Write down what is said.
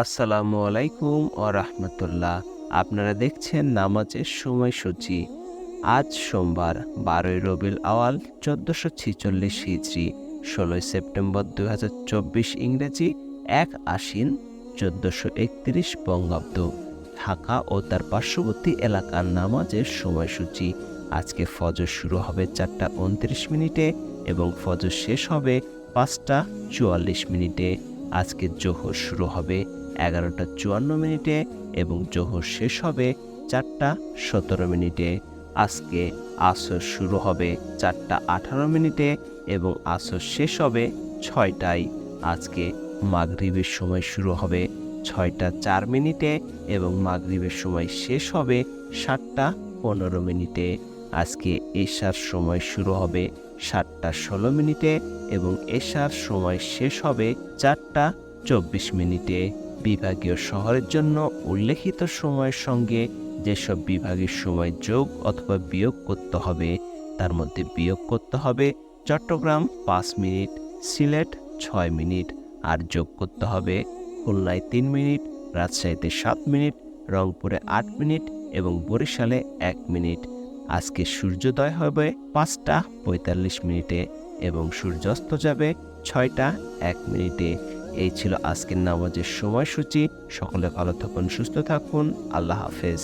আসসালামু আলাইকুম ও রাহমাতুল্লাহ। আপনারা দেখছেন নামাজের সময়সূচি। আজ সোমবার ১২ই রবিউল আওয়াল ১৪৪৬ হিজরি, ১৬ই সেপ্টেম্বর ২০২৪ ইংরেজি, ১ আশ্বিন ১৪৩১ বঙ্গাব্দ। ঢাকা ও তার পার্শ্ববর্তী এলাকার নামাজের সময়সূচি। আজকে ফজর শুরু হবে ৪টা ২৯ মিনিটে এবং ফজর শেষ হবে ৫টা ৪৪ মিনিটে। আজকে জোহর শুরু হবে ১১টা ৫৪ মিনিটে এবং জোহর শেষ হবে ৪টা ১৭ মিনিটে। আজকে আসর শুরু হবে ৪টা ১৮ মিনিটে এবং আসর শেষ হবে ৬টায়। আজকে মাগরিবের সময় শুরু হবে ৬টা ৪ মিনিটে এবং মাগরিবের সময় শেষ হবে ৭টা ১৫ মিনিটে। আজকে এশার সময় শুরু হবে ৭টা ১৬ মিনিটে এবং এশার সময় শেষ হবে ৪টা ২৪ মিনিটে। বিভাগীয় শহরের জন্য উল্লেখিত সময়ের সঙ্গে যেসব বিভাগের সময় যোগ অথবা বিয়োগ করতে হবে, তার মধ্যে বিয়োগ করতে হবে চট্টগ্রাম ৫ মিনিট, সিলেট ৬ মিনিট, আর যোগ করতে হবে খুলনায় ৩ মিনিট, রাজশাহীতে ৭ মিনিট, রংপুরে ৮ মিনিট এবং বরিশালে ১ মিনিট। আজকে সূর্যোদয় হবে ৫টা ৪৫ মিনিটে এবং সূর্যাস্ত যাবে ৬টা ১ মিনিটে। এই ছিল আজকের নামাজের সময়সূচি। সকলে ভালো থাকুন, সুস্থ থাকুন। আল্লাহ হাফেজ।